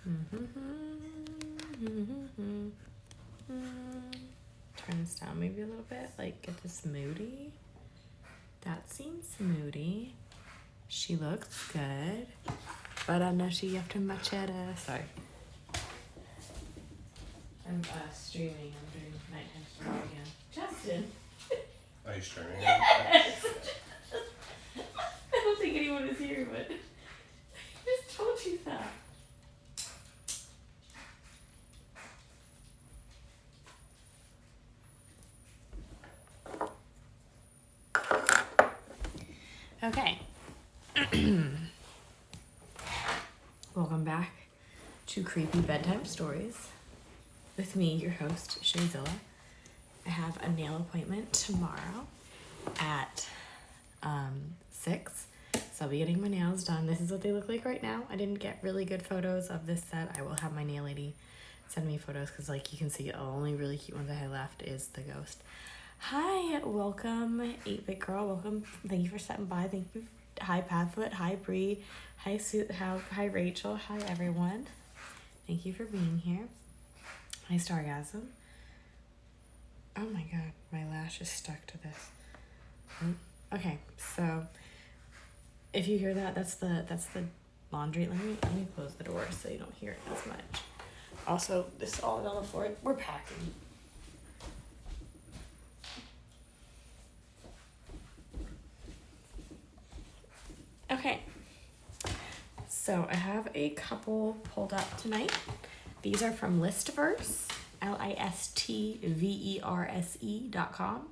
Turn this down maybe a little bit, like get this moody. That seems moody. She looks good. Para noche after macheta. Sorry. I'm streaming. I'm doing nighttime streaming again. Justin. Are you streaming? Yes. I don't think anyone is here, but I just told you that. Okay. Welcome back to Creepy Bedtime Stories with me, your host, Shaezilla. I have a nail appointment tomorrow at 6, so I'll be getting my nails done. This is what they look like right now. I didn't get really good photos of this set. I will have my nail lady send me photos because, like, you can see the only really cute ones I have left is the ghost. Hi, welcome, 8-Bit Girl. Welcome. Thank you for stopping by. Thank you. Hi, Padfoot. Hi, Bree. Hi, hi, Rachel. Hi, everyone. Thank you for being here. Hi, Stargasm. Oh my god, my lash is stuck to this. Okay, so if you hear that, that's the laundry. Let me close the door so you don't hear it as much. Also, this is all on the floor. We're packing. Okay, so I have a couple pulled up tonight. These are from Listverse, listverse.com.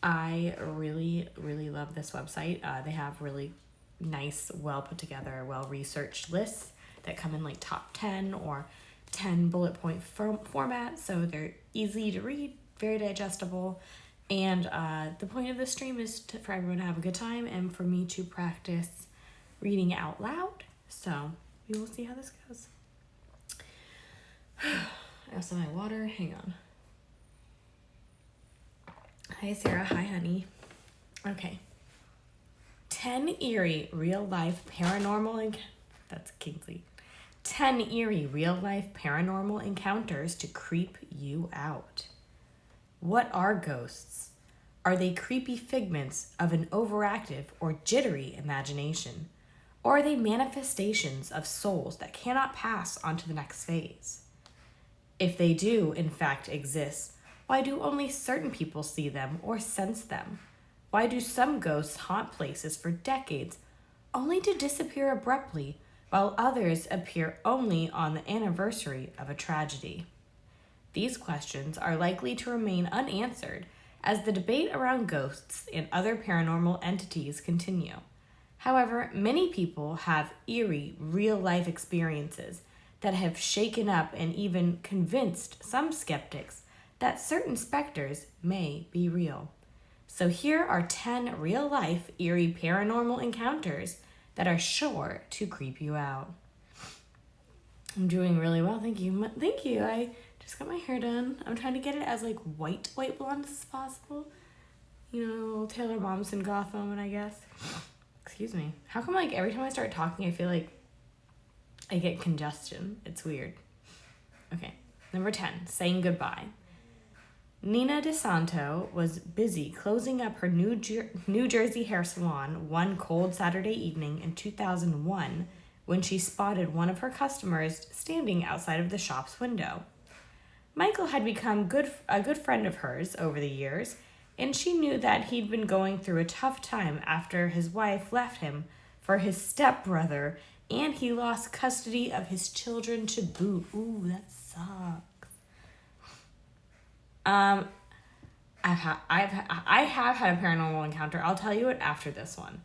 I really, really love this website. They have really nice, well put together, well researched lists that come in like top 10 or 10 bullet point format. So they're easy to read, very digestible. And the point of this stream is for everyone to have a good time and for me to practice reading out loud. So we will see how this goes. I also have my water. Hang on. Hi, Sarah. Hi, honey. Okay. 10 eerie real-life paranormal... That's Kingsley. 10 eerie real-life paranormal encounters to creep you out. What are ghosts? Are they creepy figments of an overactive or jittery imagination? Or are they manifestations of souls that cannot pass on to the next phase? If they do, in fact, exist, why do only certain people see them or sense them? Why do some ghosts haunt places for decades, only to disappear abruptly, while others appear only on the anniversary of a tragedy? These questions are likely to remain unanswered as the debate around ghosts and other paranormal entities continue. However, many people have eerie, real-life experiences that have shaken up and even convinced some skeptics that certain specters may be real. So here are 10 real-life, eerie paranormal encounters that are sure to creep you out. I'm doing really well, thank you. Thank you. I just got my hair done. I'm trying to get it as like white blonde as possible. You know, Taylor Momsen goth moment, I guess. Excuse me. How come like every time I start talking, I feel like I get congestion? It's weird. Okay, number 10, saying goodbye. Nina DeSanto was busy closing up her New Jersey hair salon one cold Saturday evening in 2001 when she spotted one of her customers standing outside of the shop's window. Michael had become a good friend of hers over the years, and she knew that he'd been going through a tough time after his wife left him for his stepbrother, and he lost custody of his children to boot. Ooh, that sucks. I have had a paranormal encounter. I'll tell you it after this one.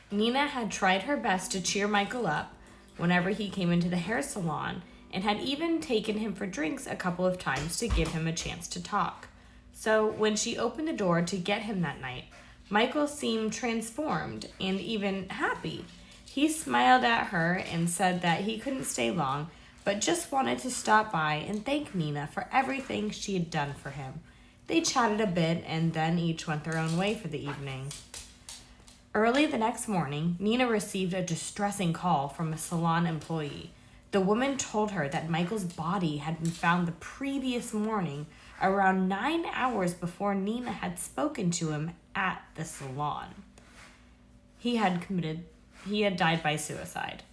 Nina had tried her best to cheer Michael up whenever he came into the hair salon, and had even taken him for drinks a couple of times to give him a chance to talk. So when she opened the door to get him that night, Michael seemed transformed and even happy. He smiled at her and said that he couldn't stay long, but just wanted to stop by and thank Nina for everything she had done for him. They chatted a bit and then each went their own way for the evening. Early the next morning, Nina received a distressing call from a salon employee. The woman told her that Michael's body had been found the previous morning, around 9 hours before Nina had spoken to him at the salon. He had died by suicide.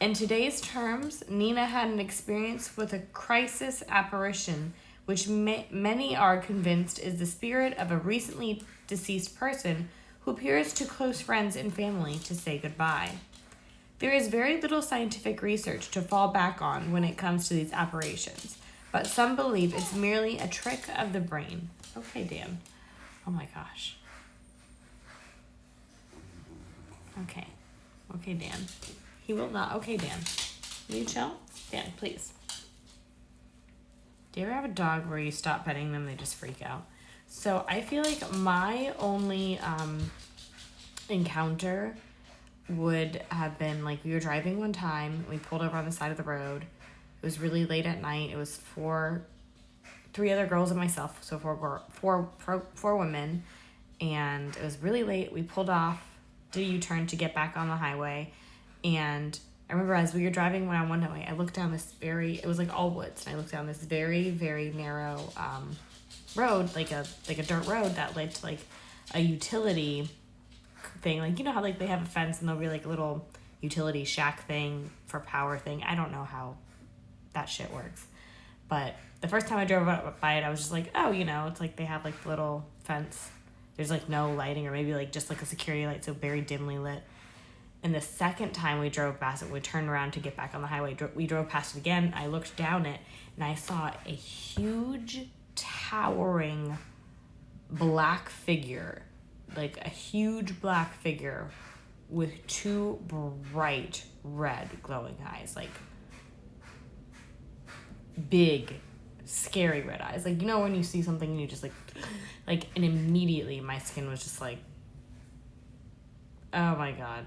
In today's terms, Nina had an experience with a crisis apparition, which many are convinced is the spirit of a recently deceased person who appears to close friends and family to say goodbye. There is very little scientific research to fall back on when it comes to these apparitions, but some believe it's merely a trick of the brain. Okay, Dan. Oh my gosh. Okay, Dan. He will not. Okay, Dan. Will you chill? Dan, please. Do you ever have a dog where you stop petting them, they just freak out? So I feel like my only encounter would have been like we were driving one time. We pulled over on the side of the road. It was really late at night. It was three other girls and myself, so four women, and it was really late. We pulled off, did a U-turn to get back on the highway, and I remember as we were driving when I went that way, I looked down it was like all woods, and I looked down this very, very narrow road, like a dirt road that led to like a utility thing. Like, you know how like they have a fence and there'll be like a little utility shack thing for power thing. I don't know how that shit works. But the first time I drove by it, I was just like, oh, you know, it's like they have like the little fence. There's like no lighting, or maybe like just like a security light, so very dimly lit. And the second time we drove past it, we turned around to get back on the highway. We drove past it again. I looked down it, and I saw a huge, towering black figure, like a huge black figure with two bright red glowing eyes, like big, scary red eyes. Like, you know when you see something and you just like, and immediately my skin was just like, oh my God.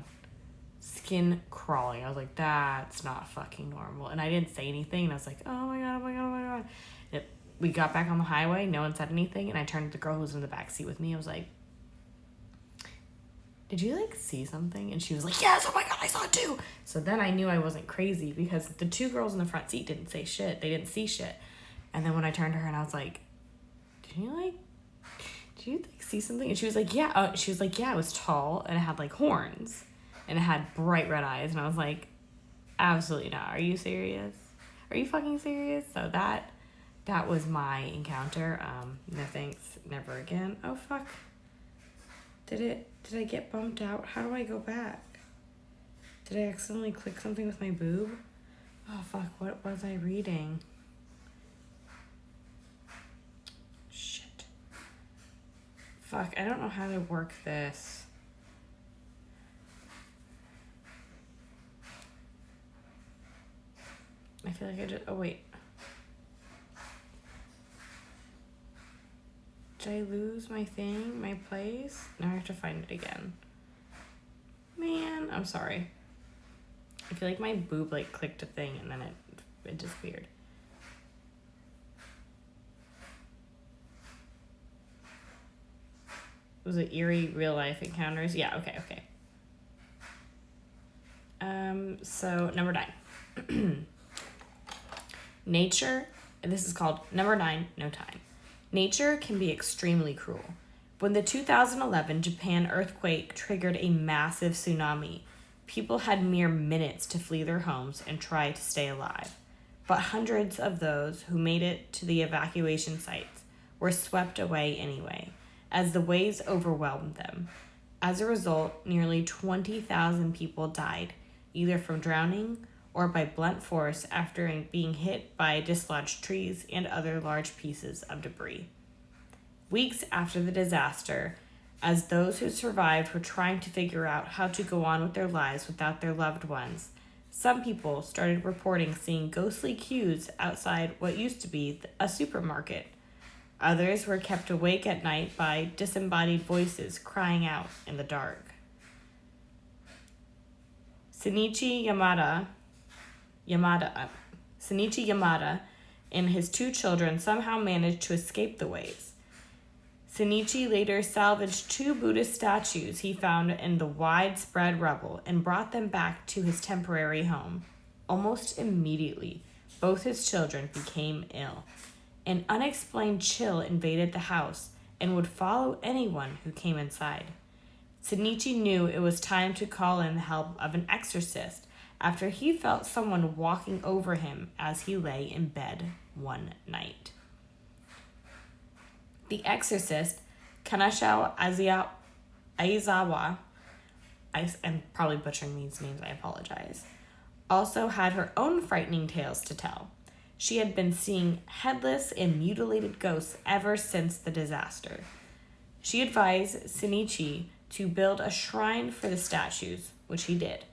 Skin crawling. I was like, that's not fucking normal. And I didn't say anything, and I was like, oh my God, oh my God, oh my God. We got back on the highway, no one said anything, and I turned to the girl who was in the back seat with me. I was like, did you like see something? And she was like, yes, oh my God, I saw it too. So then I knew I wasn't crazy, because the two girls in the front seat didn't say shit. They didn't see shit. And then when I turned to her and I was like, did you see something? And she was like, yeah. It was tall and it had like horns and it had bright red eyes. And I was like, absolutely not. Are you serious? Are you fucking serious? So that was my encounter. No thanks, never again. Oh fuck. Did I get bumped out? How do I go back? Did I accidentally click something with my boob? Oh fuck, what was I reading? Shit. Fuck, I don't know how to work this. I feel like oh wait. Did I lose my thing, my place? Now I have to find it again. Man, I'm sorry. I feel like my boob like clicked a thing and then it disappeared. Was it eerie real life encounters? Yeah, okay. So number 9. Nature, this is called number 9, no time. Nature can be extremely cruel. When the 2011 Japan earthquake triggered a massive tsunami, people had mere minutes to flee their homes and try to stay alive. But hundreds of those who made it to the evacuation sites were swept away anyway, as the waves overwhelmed them. As a result, nearly 20,000 people died, either from drowning or by blunt force after being hit by dislodged trees and other large pieces of debris. Weeks after the disaster, as those who survived were trying to figure out how to go on with their lives without their loved ones, some people started reporting seeing ghostly cues outside what used to be a supermarket. Others were kept awake at night by disembodied voices crying out in the dark. Shinichi Yamada and his 2 children somehow managed to escape the waves. Shinichi later salvaged 2 Buddhist statues he found in the widespread rubble and brought them back to his temporary home. Almost immediately, both his children became ill. An unexplained chill invaded the house and would follow anyone who came inside. Shinichi knew it was time to call in the help of an exorcist after he felt someone walking over him as he lay in bed one night. The exorcist, Kanashao Aizawa, I'm probably butchering these names, I apologize, also had her own frightening tales to tell. She had been seeing headless and mutilated ghosts ever since the disaster. She advised Shinichi to build a shrine for the statues, which he did.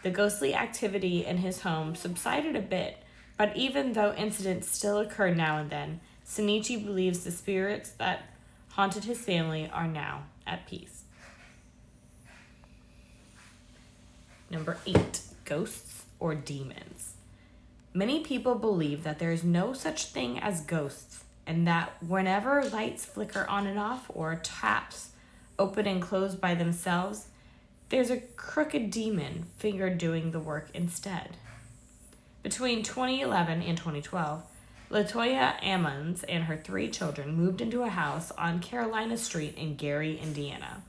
The ghostly activity in his home subsided a bit, but even though incidents still occur now and then, Shinichi believes the spirits that haunted his family are now at peace. Number 8, ghosts or demons. Many people believe that there is no such thing as ghosts, and that whenever lights flicker on and off or taps open and close by themselves, there's a crooked demon finger doing the work instead. Between 2011 and 2012, Latoya Ammons and her 3 children moved into a house on Carolina Street in Gary, Indiana.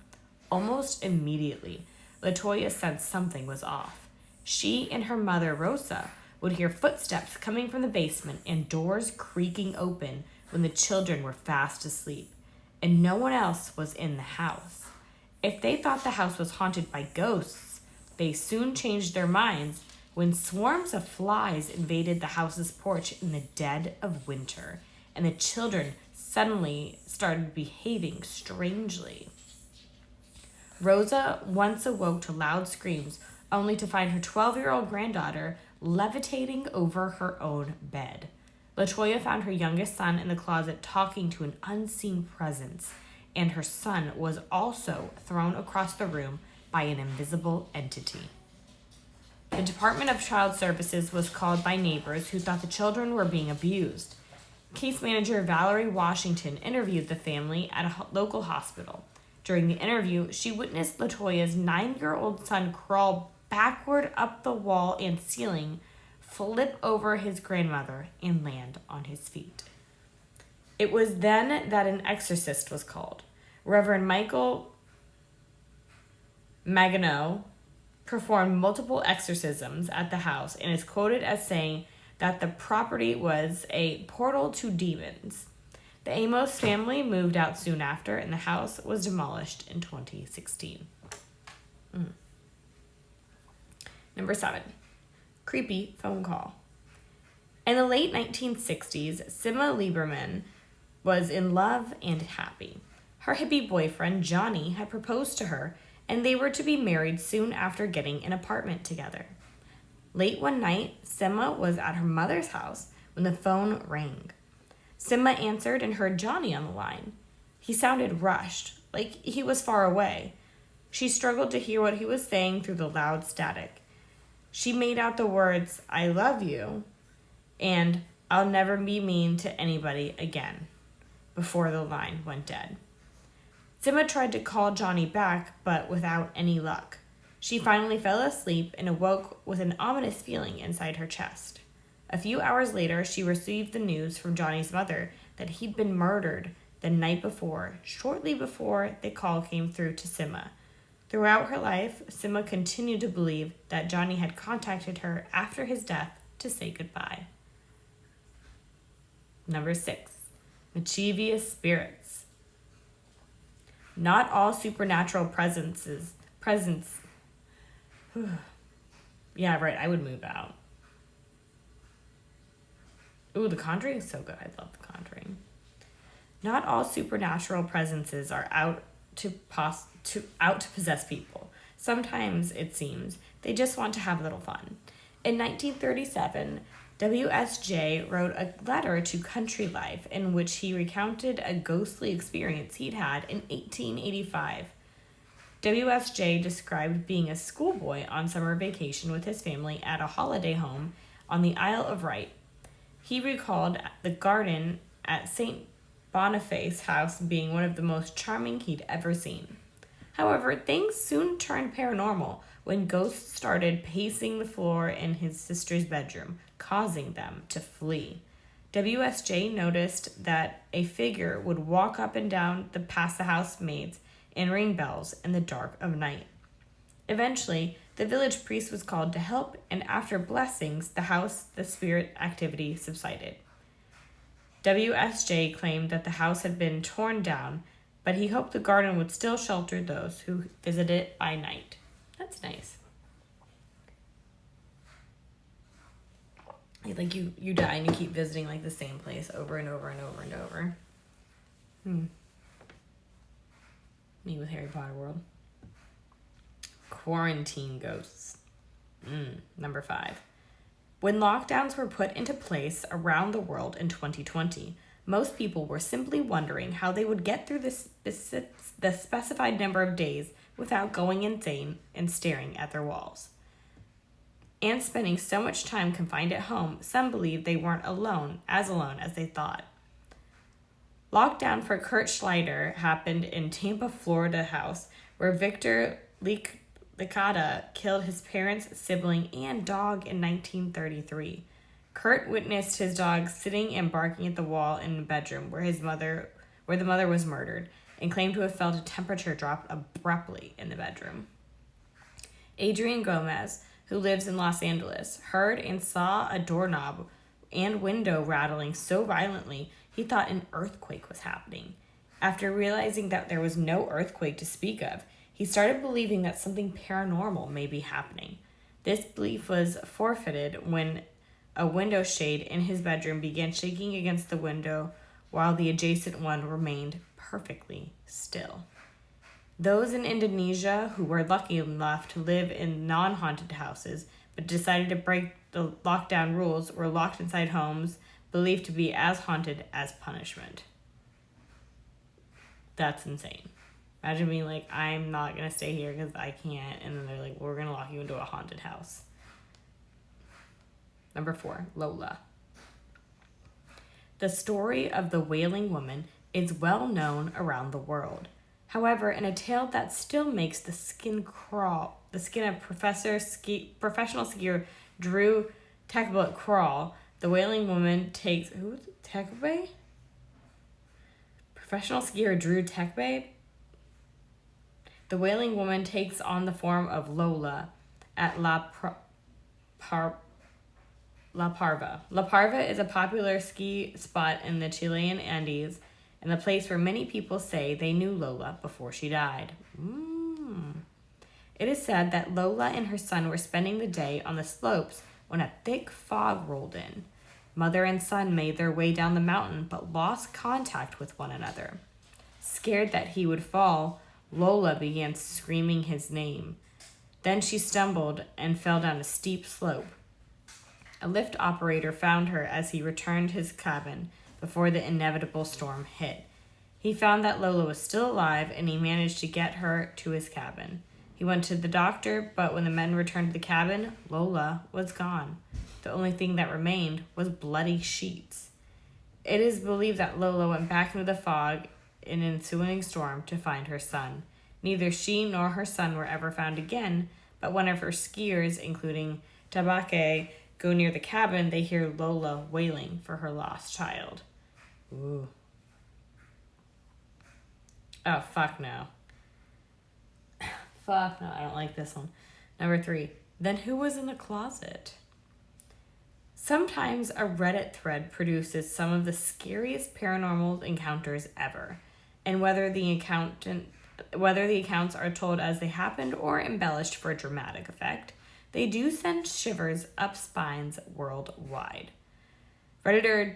Almost immediately, Latoya sensed something was off. She and her mother, Rosa, would hear footsteps coming from the basement and doors creaking open when the children were fast asleep, and no one else was in the house. If they thought the house was haunted by ghosts, they soon changed their minds when swarms of flies invaded the house's porch in the dead of winter, and the children suddenly started behaving strangely. Rosa once awoke to loud screams, only to find her 12-year-old granddaughter levitating over her own bed. Latoya found her youngest son in the closet talking to an unseen presence, and her son was also thrown across the room by an invisible entity. The Department of Child Services was called by neighbors who thought the children were being abused. Case manager Valerie Washington interviewed the family at a local hospital. During the interview, she witnessed Latoya's 9-year-old son crawl backward up the wall and ceiling, flip over his grandmother, and land on his feet. It was then that an exorcist was called. Reverend Michael Magano performed multiple exorcisms at the house and is quoted as saying that the property was a portal to demons. The Amos family moved out soon after, and the house was demolished in 2016. Number 7, creepy phone call. In the late 1960s, Sima Lieberman was in love and happy. Her hippie boyfriend, Johnny, had proposed to her, and they were to be married soon after getting an apartment together. Late one night, Sima was at her mother's house when the phone rang. Sima answered and heard Johnny on the line. He sounded rushed, like he was far away. She struggled to hear what he was saying through the loud static. She made out the words, "I love you," and "I'll never be mean to anybody again," before the line went dead. Sima tried to call Johnny back, but without any luck. She finally fell asleep and awoke with an ominous feeling inside her chest. A few hours later, she received the news from Johnny's mother that he'd been murdered the night before, shortly before the call came through to Sima. Throughout her life, Sima continued to believe that Johnny had contacted her after his death to say goodbye. Number 6, mischievous spirits. Not all supernatural presence. Yeah, right, I would move out. Ooh, The Conjuring is so good. I love The Conjuring. Not all supernatural presences are out to possess people. Sometimes, it seems, they just want to have a little fun. In 1937, W.S.J. wrote a letter to Country Life in which he recounted a ghostly experience he'd had in 1885. W.S.J. described being a schoolboy on summer vacation with his family at a holiday home on the Isle of Wight. He recalled the garden at St. Boniface house being one of the most charming he'd ever seen. However, things soon turned paranormal when ghosts started pacing the floor in his sister's bedroom, causing them to flee. WSJ noticed that a figure would walk up and down past the housemaids and ring bells in the dark of night. Eventually, the village priest was called to help, and after blessings, the spirit activity subsided. WSJ claimed that the house had been torn down, but he hoped the garden would still shelter those who visited it by night. That's nice. Like you die and you keep visiting like the same place over and over and over and over. Me with Harry Potter World. Quarantine ghosts. Number 5. When lockdowns were put into place around the world in 2020, most people were simply wondering how they would get through the specified number of days without going insane and staring at their walls. And spending so much time confined at home, some believed they weren't alone as they thought. Lockdown for Kurt Schleider happened in Tampa, Florida house, where Victor Licata killed his parents, sibling, and dog in 1933. Kurt witnessed his dog sitting and barking at the wall in the bedroom where the mother was murdered, and claimed to have felt a temperature drop abruptly in the bedroom. Adrian Gomez, who lives in Los Angeles, heard and saw a doorknob and window rattling so violently he thought an earthquake was happening. After realizing that there was no earthquake to speak of, he started believing that something paranormal may be happening. This belief was forfeited when a window shade in his bedroom began shaking against the window while the adjacent one remained perfectly still. Those in Indonesia who were lucky enough to live in non-haunted houses but decided to break the lockdown rules were locked inside homes believed to be as haunted as punishment. That's insane. Imagine being like, I'm not going to stay here because I can't. And then they're like, we're going to lock you into a haunted house. Number 4, Lola. The story of the Wailing Woman is well known around the world. However, in a tale that still makes the skin of professional skier Drew Tekbe crawl, the Wailing Woman takes... Who is it? Tekbe? Professional skier Drew Tekbe? The Wailing Woman takes on the form of Lola at La Parva. La Parva is a popular ski spot in the Chilean Andes and the place where many people say they knew Lola before she died. It is said that Lola and her son were spending the day on the slopes when a thick fog rolled in. Mother and son made their way down the mountain but lost contact with one another. Scared that he would fall, Lola began screaming his name. Then she stumbled and fell down a steep slope. A lift operator found her as he returned to his cabin before the inevitable storm hit. He found that Lola was still alive and he managed to get her to his cabin. He went to the doctor, but when the men returned to the cabin, Lola was gone. The only thing that remained was bloody sheets. It is believed that Lola went back into the fog in an ensuing storm to find her son. Neither she nor her son were ever found again, but one of her skiers, including Tabake, go near the cabin, they hear Lola wailing for her lost child. Ooh. Oh, fuck no. Fuck no, I don't like this one. Number 3, then who was in the closet? Sometimes a Reddit thread produces some of the scariest paranormal encounters ever, and whether the accounts are told as they happened or embellished for a dramatic effect, they do send shivers up spines worldwide. Redditor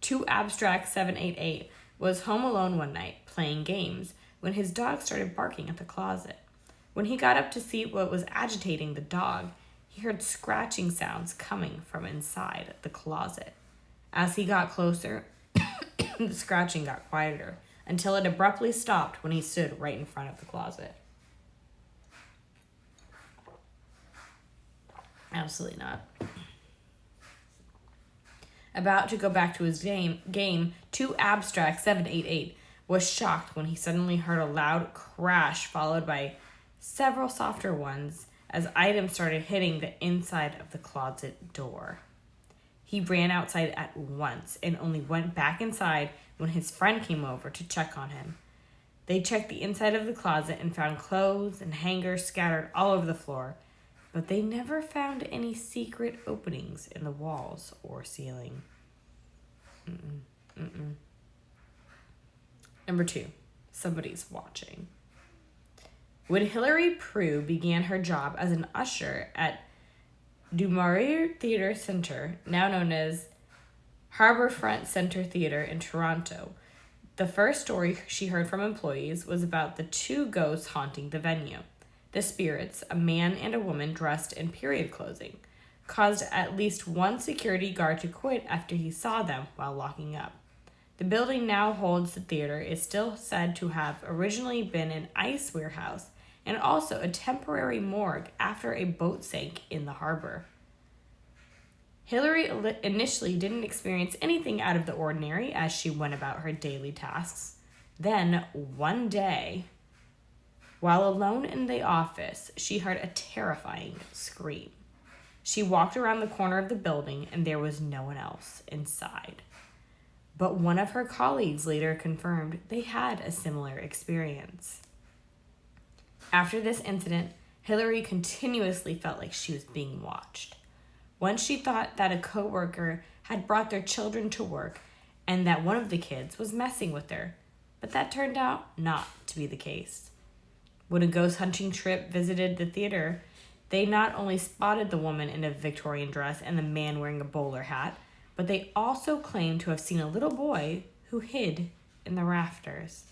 2Abstract788 was home alone one night playing games when his dog started barking at the closet. When he got up to see what was agitating the dog, he heard scratching sounds coming from inside the closet. As he got closer, the scratching got quieter until it abruptly stopped when he stood right in front of the closet. Absolutely not. About to go back to his game, Too Abstract 788 was shocked when he suddenly heard a loud crash followed by several softer ones as items started hitting the inside of the closet door. He ran outside at once and only went back inside when his friend came over to check on him. They checked the inside of the closet and found clothes and hangers scattered all over the floor, but they never found any secret openings in the walls or ceiling. Number 2, somebody's watching. When Hilary Prue began her job as an usher at Du Maurier Theatre Centre, now known as Harbourfront Centre Theatre in Toronto, the first story she heard from employees was about the 2 ghosts haunting the venue. The spirits, a man and a woman dressed in period clothing, caused at least one security guard to quit after he saw them while locking up. The building now holds the theater is still said to have originally been an ice warehouse and also a temporary morgue after a boat sank in the harbor. Hilary initially didn't experience anything out of the ordinary as she went about her daily tasks. Then, one day, while alone in the office, she heard a terrifying scream. She walked around the corner of the building and there was no one else inside. But one of her colleagues later confirmed they had a similar experience. After this incident, Hilary continuously felt like she was being watched. Once she thought that a coworker had brought their children to work and that one of the kids was messing with her, but that turned out not to be the case. When a ghost hunting trip visited the theater, they not only spotted the woman in a Victorian dress and the man wearing a bowler hat, but they also claimed to have seen a little boy who hid in the rafters.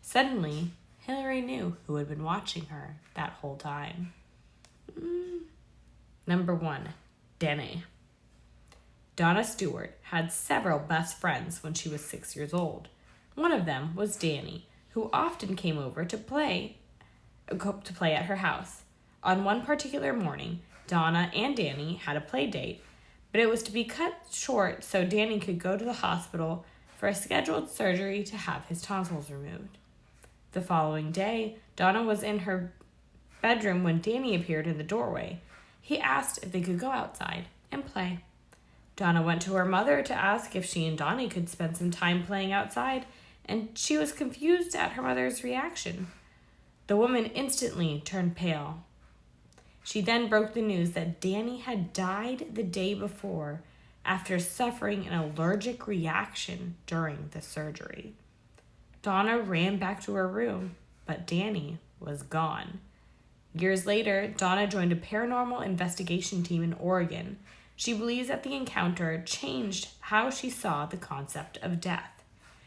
Suddenly, Hilary knew who had been watching her that whole time. Number 1, Danny. Donna Stewart had several best friends when she was 6 years old. One of them was Danny, who often came over to play at her house. On one particular morning, Donna and Danny had a play date, but it was to be cut short so Danny could go to the hospital for a scheduled surgery to have his tonsils removed. The following day, Donna was in her bedroom when Danny appeared in the doorway. He asked if they could go outside and play. Donna went to her mother to ask if she and Donnie could spend some time playing outside, and she was confused at her mother's reaction. The woman instantly turned pale. She then broke the news that Danny had died the day before after suffering an allergic reaction during the surgery. Donna ran back to her room, but Danny was gone. Years later, Donna joined a paranormal investigation team in Oregon. She believes that the encounter changed how she saw the concept of death.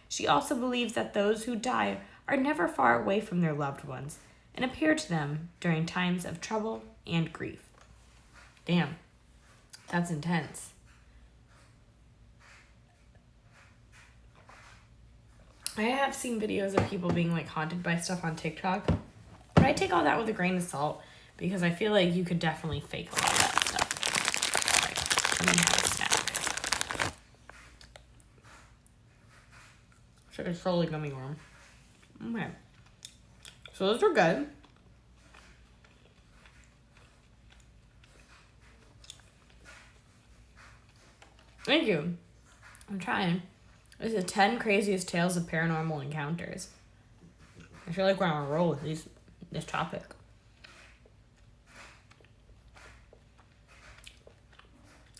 She also believes that those who die are never far away from their loved ones and appear to them during times of trouble and grief. Damn, that's intense. I have seen videos of people being like haunted by stuff on TikTok, but I take all that with a grain of salt because I feel like you could definitely fake a lot of that stuff. Right, let me have a snack. So it's totally gummy worm. Okay. So those were good. Thank you. I'm trying. This is 10 craziest tales of paranormal encounters. I feel like we're on a roll with this topic.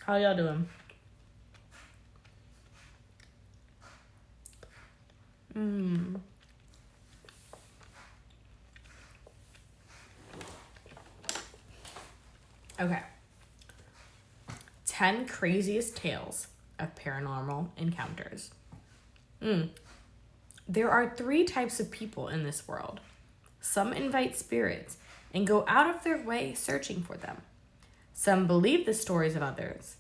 How y'all doing? Okay. 10 craziest tales of paranormal encounters. There are 3 types of people in this world. Some invite spirits and go out of their way searching for them. Some believe the stories of others.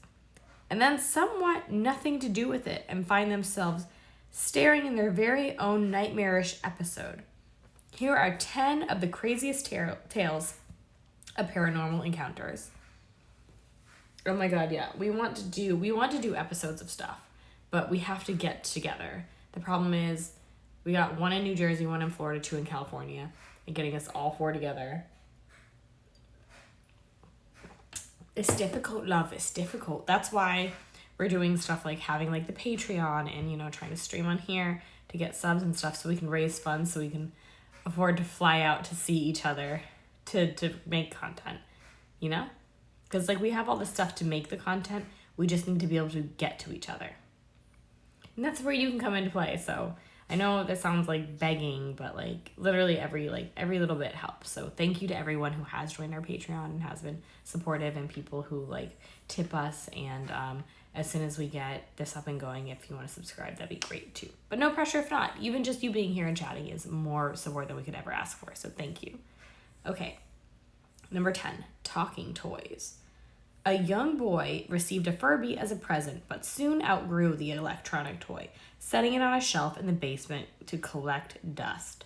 And then some want nothing to do with it and find themselves staring in their very own nightmarish episode. Here are 10 of the craziest tales of paranormal encounters. Oh my god, yeah. We want to do episodes of stuff, but we have to get together. The problem is we got one in New Jersey, one in Florida, two in California, and getting us all four together. It's difficult, love. It's difficult. That's why we're doing stuff like having like the Patreon and, you know, trying to stream on here to get subs and stuff so we can raise funds so we can afford to fly out to see each other to make content, you know? Because like we have all the stuff to make the content. We just need to be able to get to each other. And that's where you can come into play. So I know this sounds like begging, but like literally every little bit helps. So thank you to everyone who has joined our Patreon and has been supportive, and people who like tip us. And as soon as we get this up and going, if you want to subscribe, that'd be great too. But no pressure if not. Even just you being here and chatting is more support than we could ever ask for. So thank you. Okay. Number 10, talking toys. A young boy received a Furby as a present, but soon outgrew the electronic toy, setting it on a shelf in the basement to collect dust.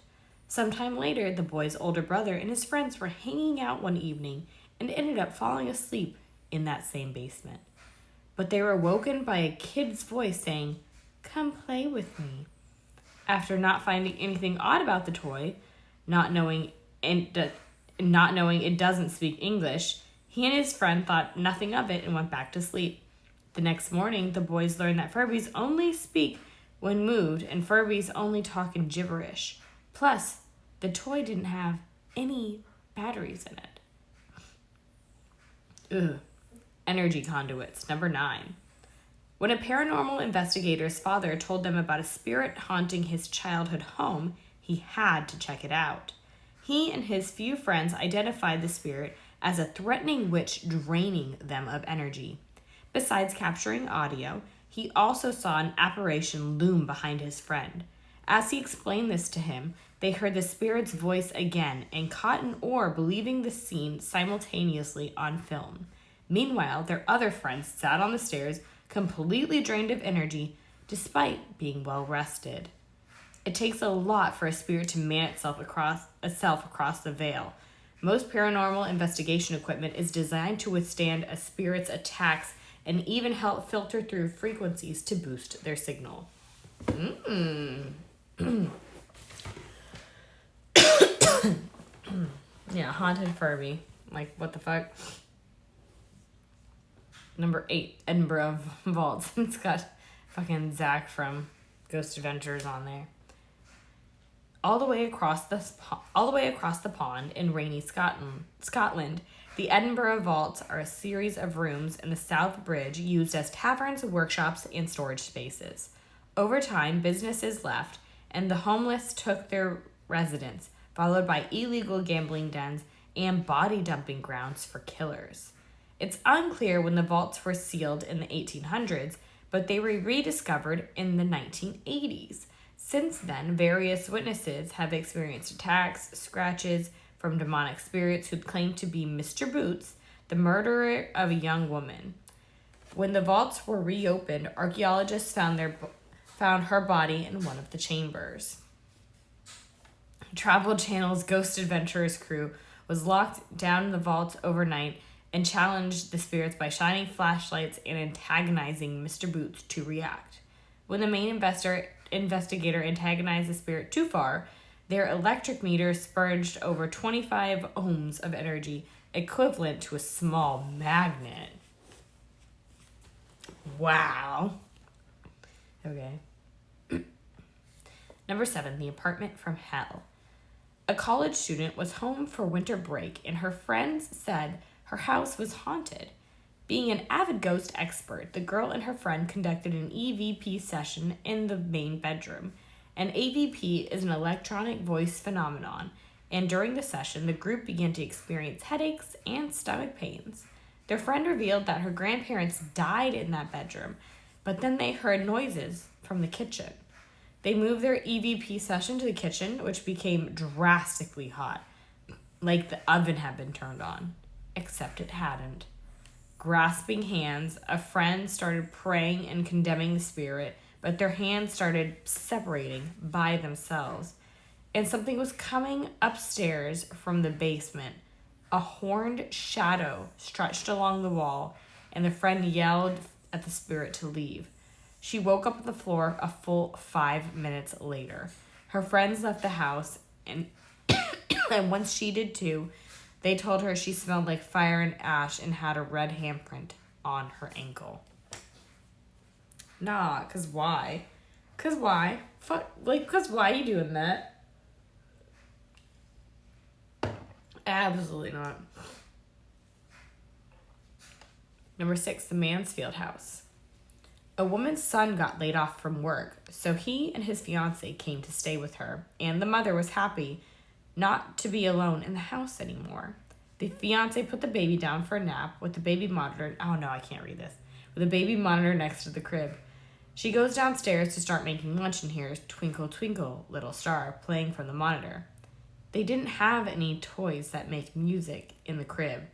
Sometime later, the boy's older brother and his friends were hanging out one evening and ended up falling asleep in that same basement. But they were woken by a kid's voice saying, "Come play with me." After not finding anything odd about the toy, not knowing it doesn't speak English, he and his friend thought nothing of it and went back to sleep. The next morning, the boys learned that Furbies only speak when moved and Furbies only talk in gibberish. Plus, the toy didn't have any batteries in it. Ugh. Energy conduits. Number 9. When a paranormal investigator's father told them about a spirit haunting his childhood home, he had to check it out. He and his few friends identified the spirit as a threatening witch draining them of energy. Besides capturing audio, he also saw an apparition loom behind his friend. As he explained this to him, they heard the spirit's voice again and caught an oar believing the scene simultaneously on film. Meanwhile, their other friends sat on the stairs, completely drained of energy, despite being well rested. It takes a lot for a spirit to man itself across the veil. Most paranormal investigation equipment is designed to withstand a spirit's attacks and even help filter through frequencies to boost their signal. Yeah, haunted Furby. Like, what the fuck? Number 8, Edinburgh Vaults. It's got fucking Zach from Ghost Adventures on there. All the way across the pond in rainy Scotland, the Edinburgh Vaults are a series of rooms in the South Bridge used as taverns, workshops, and storage spaces. Over time, businesses left, and the homeless took their residence, followed by illegal gambling dens and body dumping grounds for killers. It's unclear when the vaults were sealed in the 1800s, but they were rediscovered in the 1980s. Since then, various witnesses have experienced attacks, scratches from demonic spirits who claim to be Mr. Boots, the murderer of a young woman. When the vaults were reopened, archaeologists found her body in one of the chambers. Travel Channel's Ghost Adventurers crew was locked down in the vaults overnight and challenged the spirits by shining flashlights and antagonizing Mr. Boots to react. When the main investigator antagonized the spirit too far, their electric meter spurged over 25 ohms of energy, equivalent to a small magnet. Wow. Okay. Number 7, The Apartment from Hell. A college student was home for winter break, and her friends said her house was haunted. Being an avid ghost expert, the girl and her friend conducted an EVP session in the main bedroom. An EVP is an electronic voice phenomenon, and during the session, the group began to experience headaches and stomach pains. Their friend revealed that her grandparents died in that bedroom, but then they heard noises from the kitchen. They moved their EVP session to the kitchen, which became drastically hot, like the oven had been turned on, except it hadn't. Grasping hands, a friend started praying and condemning the spirit, but their hands started separating by themselves. And something was coming upstairs from the basement. A horned shadow stretched along the wall, and the friend yelled at the spirit to leave. She woke up on the floor a full 5 minutes later. Her friends left the house, and and once she did too, they told her she smelled like fire and ash and had a red handprint on her ankle. Nah, 'cause why? 'Cause why? Cause why you doing that? Absolutely not. Number 6, the Mansfield house. A woman's son got laid off from work, so he and his fiance came to stay with her, and the mother was happy not to be alone in the house anymore. The fiance put the baby down for a nap with the baby monitor. Oh no, I can't read this. With the baby monitor next to the crib. She goes downstairs to start making lunch and hears Twinkle, Twinkle, Little Star playing from the monitor. They didn't have any toys that make music in the crib.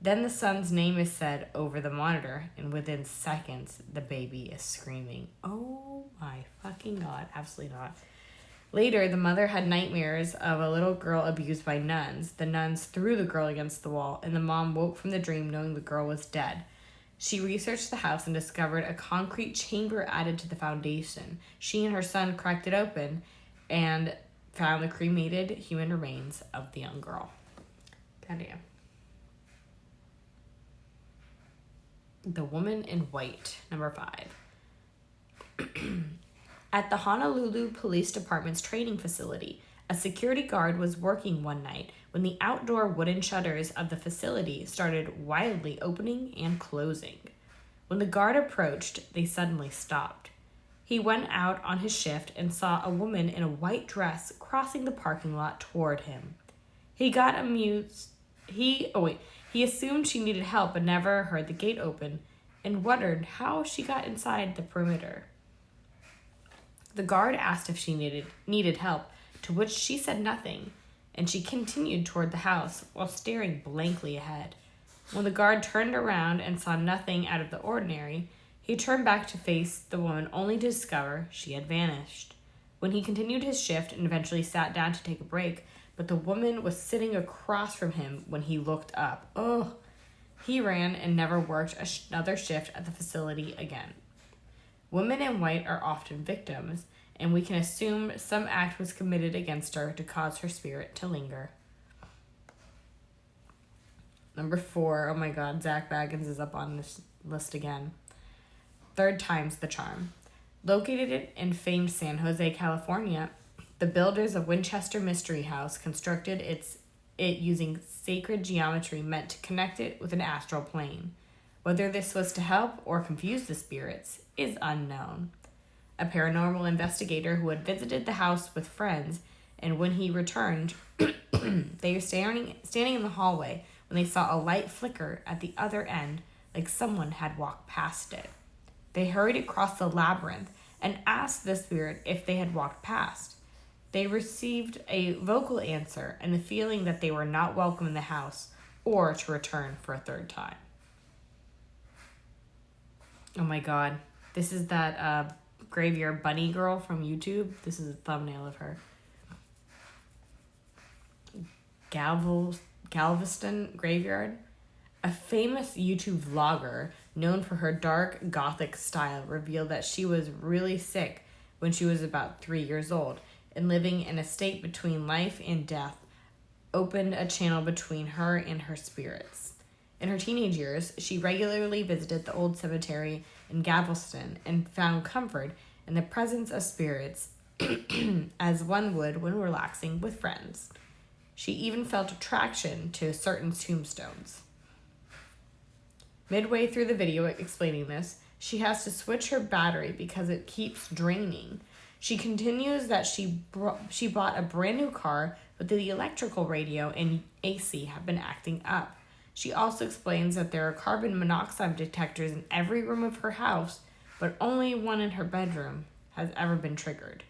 Then the son's name is said over the monitor, and within seconds, the baby is screaming. Oh my fucking God, absolutely not. Later, the mother had nightmares of a little girl abused by nuns. The nuns threw the girl against the wall, and the mom woke from the dream knowing the girl was dead. She researched the house and discovered a concrete chamber added to the foundation. She and her son cracked it open and found the cremated human remains of the young girl. Goddamn. The Woman in White, number 5. At the Honolulu Police Department's training facility, a security guard was working one night when the outdoor wooden shutters of the facility started wildly opening and closing. When the guard approached, they suddenly stopped. He went out on his shift and saw a woman in a white dress crossing the parking lot toward him. He got amused. He assumed she needed help but never heard the gate open and wondered how she got inside the perimeter. The guard asked if she needed help, to which she said nothing, and she continued toward the house while staring blankly ahead. When the guard turned around and saw nothing out of the ordinary, he turned back to face the woman only to discover she had vanished. When he continued his shift and eventually sat down to take a break, but the woman was sitting across from him when he looked up. Oh! He ran and never worked another shift at the facility again. Women in white are often victims, and we can assume some act was committed against her to cause her spirit to linger. Number 4, oh my God, Zach Baggins is up on this list again. Third time's the charm. Located in famed San Jose, California, the builders of Winchester Mystery House constructed it using sacred geometry meant to connect it with an astral plane. Whether this was to help or confuse the spirits is unknown. A paranormal investigator who had visited the house with friends, and when he returned, they were standing in the hallway when they saw a light flicker at the other end, like someone had walked past it. They hurried across the labyrinth and asked the spirit if they had walked past. They received a vocal answer and the feeling that they were not welcome in the house or to return for a third time. Oh my God. This is that graveyard bunny girl from YouTube. This is a thumbnail of her. Galveston Graveyard. A famous YouTube vlogger known for her dark gothic style revealed that she was really sick when she was about 3 years old, and living in a state between life and death opened a channel between her and her spirits. In her teenage years, she regularly visited the old cemetery in Galveston and found comfort in the presence of spirits as one would when relaxing with friends. She even felt attraction to certain tombstones. Midway through the video explaining this, she has to switch her battery because it keeps draining. She continues that she bought a brand new car, but the electrical radio and AC have been acting up. She also explains that there are carbon monoxide detectors in every room of her house, but only one in her bedroom has ever been triggered.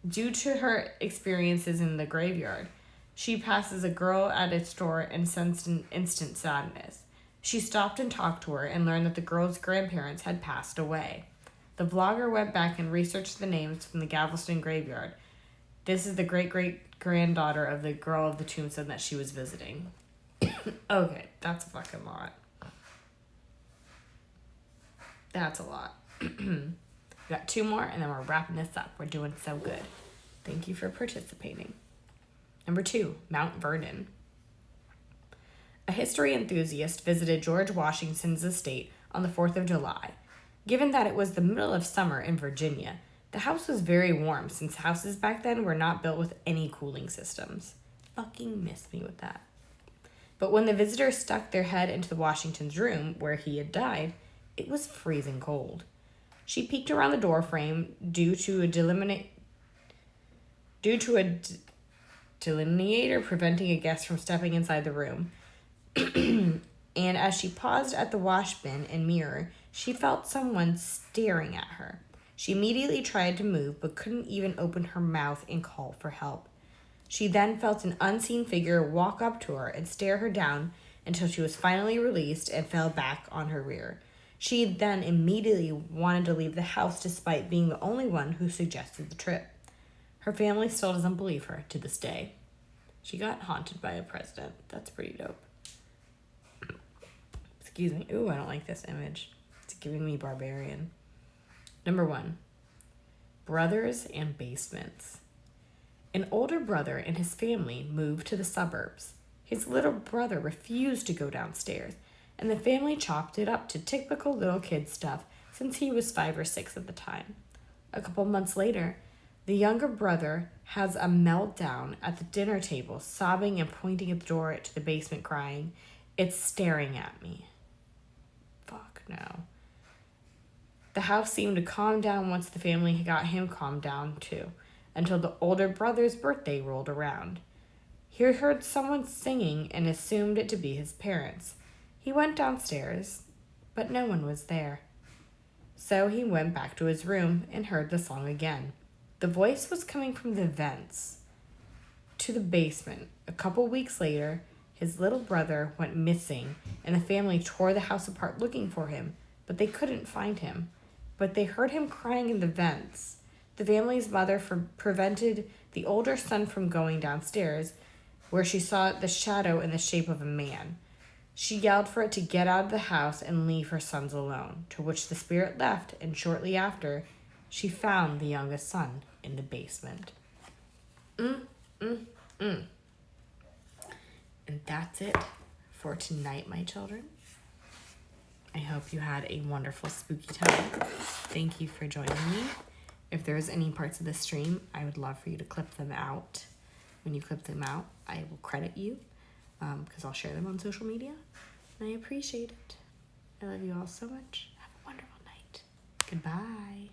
Due to her experiences in the graveyard, she passes a girl at a store and sensed an instant sadness. She stopped and talked to her and learned that the girl's grandparents had passed away. The vlogger went back and researched the names from the Galveston graveyard. This is the great-great-granddaughter of the girl of the tombstone that she was visiting. Okay, that's a fucking lot. That's a lot. We got 2 more, and then we're wrapping this up. We're doing so good. Thank you for participating. Number 2, Mount Vernon. A history enthusiast visited George Washington's estate on the 4th of July. Given that it was the middle of summer in Virginia, the house was very warm since houses back then were not built with any cooling systems. Fucking miss me with that. But when the visitors stuck their head into the Washington's room where he had died, it was freezing cold. She peeked around the doorframe due to a delineator preventing a guest from stepping inside the room. And as she paused at the wash bin and mirror, she felt someone staring at her. She immediately tried to move, but couldn't even open her mouth and call for help. She then felt an unseen figure walk up to her and stare her down until she was finally released and fell back on her rear. She then immediately wanted to leave the house despite being the only one who suggested the trip. Her family still doesn't believe her to this day. She got haunted by a president. That's pretty dope. Excuse me. Ooh, I don't like this image. It's giving me barbarian. Number 1, brothers and basements. An older brother and his family moved to the suburbs. His little brother refused to go downstairs, and the family chopped it up to typical little kid stuff since he was 5 or 6 at the time. A couple months later, the younger brother has a meltdown at the dinner table, sobbing and pointing at the door to the basement, crying, "It's staring at me." Fuck no. The house seemed to calm down once the family got him calmed down too, until the older brother's birthday rolled around. He heard someone singing and assumed it to be his parents. He went downstairs, but no one was there. So he went back to his room and heard the song again. The voice was coming from the vents to the basement. A couple weeks later, his little brother went missing, and the family tore the house apart looking for him, but they couldn't find him. But they heard him crying in the vents. The family's mother prevented the older son from going downstairs, where she saw the shadow in the shape of a man. She yelled for it to get out of the house and leave her sons alone, to which the spirit left, and shortly after, she found the youngest son in the basement. And that's it for tonight, my children. I hope you had a wonderful spooky time. Thank you for joining me. If there's any parts of the stream, I would love for you to clip them out. When you clip them out, I will credit you because I'll share them on social media. And I appreciate it. I love you all so much. Have a wonderful night. Goodbye.